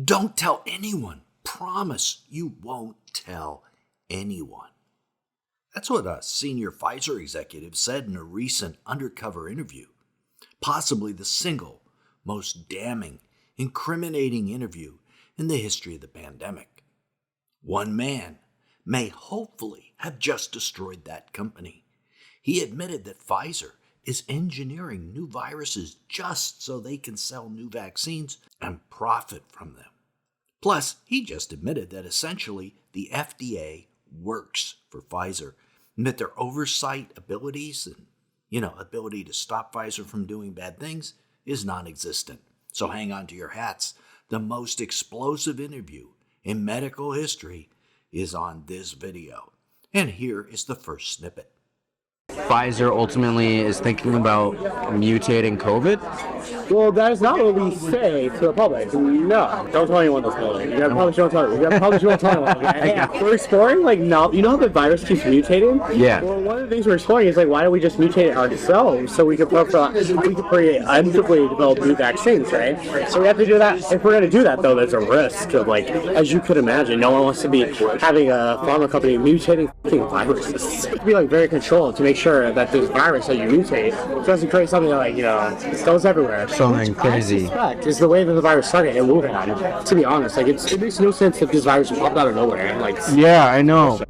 Don't tell anyone. Promise you won't tell anyone. That's what a senior Pfizer executive said in a recent undercover interview. Possibly the single most damning, incriminating interview in the history of the pandemic. One man may hopefully have just destroyed that company. He admitted that Pfizer is engineering new viruses just so they can sell new vaccines and profit from them. Plus, he just admitted that essentially the FDA works for Pfizer and that their oversight abilities and, ability to stop Pfizer from doing bad things is non-existent. So hang on to your hats. The most explosive interview in medical history is on this video. And here is the first snippet. Pfizer ultimately is thinking about mutating COVID? Well, that is not what we say to the public. No, don't tell anyone this building. You probably shouldn't tell anyone. We're exploring, no, you know how the virus keeps mutating? Yeah. Well, one of the things we're exploring is, why don't we just mutate it ourselves so we can create actively develop new vaccines, right? So we have to do that. If we're going to do that, though, there's a risk of, as you could imagine, no one wants to be having a pharma company mutating viruses. To be, very controlled to make sure that this virus that you mutate doesn't create something that, goes everywhere. Something crazy. Is the way that the virus started in Wuhan. To be honest, it makes no sense if this virus popped out of nowhere. Yeah, I know.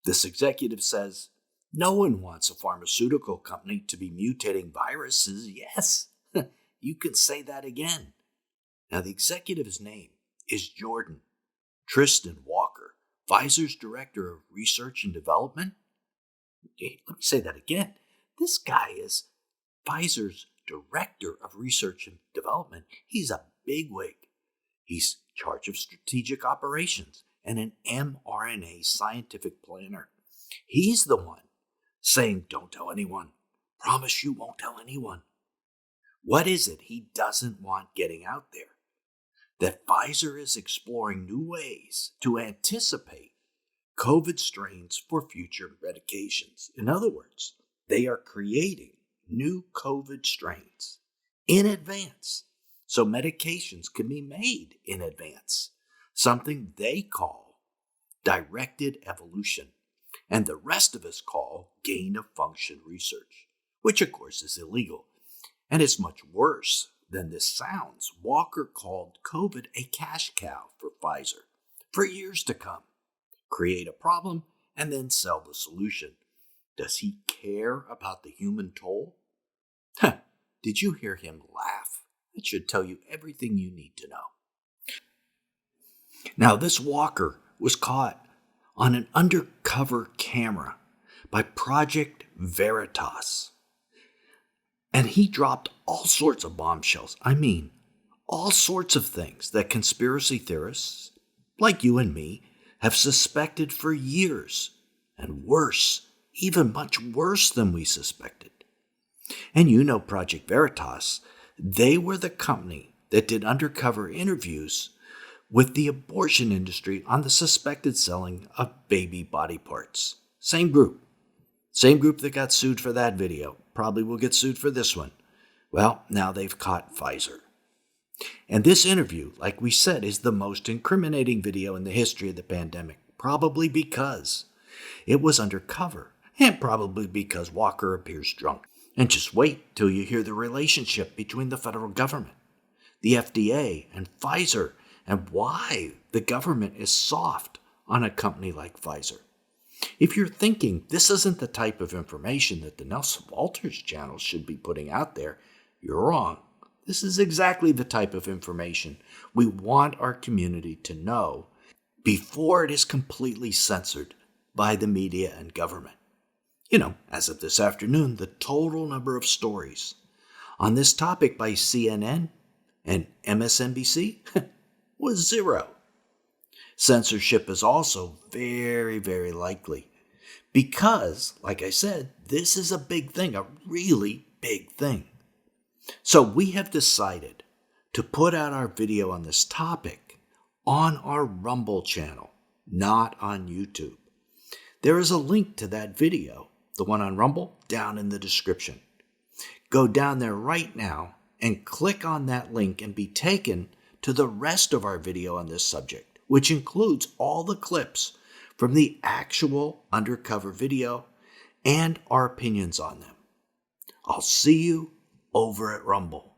This executive says, no one wants a pharmaceutical company to be mutating viruses. Yes, you can say that again. Now, the executive's name is Jordan Tristan Walker, Pfizer's Director of Research and Development. Let me say that again. This guy is Pfizer's Director of Research and Development. He's a bigwig. He's in charge of strategic operations and an mRNA scientific planner. He's the one saying, don't tell anyone. Promise you won't tell anyone. What is it he doesn't want getting out there? That Pfizer is exploring new ways to anticipate COVID strains for future medications. In other words, they are creating new COVID strains in advance so medications can be made in advance, something they call directed evolution, and the rest of us call gain-of-function research, which of course is illegal. And it's much worse than this sounds. Walker called COVID a cash cow for Pfizer for years to come. Create a problem and then sell the solution. Does he care about the human toll? Did you hear him laugh? That should tell you everything you need to know. Now, this Walker was caught on an undercover camera by Project Veritas. And he dropped all sorts of bombshells. I mean, all sorts of things that conspiracy theorists, like you and me, have suspected for years. And worse, even much worse than we suspected. And you know Project Veritas, they were the company that did undercover interviews with the abortion industry on the suspected selling of baby body parts. Same group that got sued for that video. Probably will get sued for this one. Well, now they've caught Pfizer. And this interview, like we said, is the most incriminating video in the history of the pandemic. Probably because it was undercover. And probably because Walker appears drunk. And just wait till you hear the relationship between the federal government, the FDA, and Pfizer, and why the government is soft on a company like Pfizer. If you're thinking this isn't the type of information that the Nelson Walters channel should be putting out there, you're wrong. This is exactly the type of information we want our community to know before it is completely censored by the media and government. As of this afternoon, the total number of stories on this topic by CNN and MSNBC was 0. Censorship is also very, very likely because, like I said, this is a big thing, a really big thing. So we have decided to put out our video on this topic on our Rumble channel, not on YouTube. There is a link to that video, the one on Rumble, down in the description. Go down there right now and click on that link and be taken to the rest of our video on this subject, which includes all the clips from the actual undercover video and our opinions on them. I'll see you over at Rumble.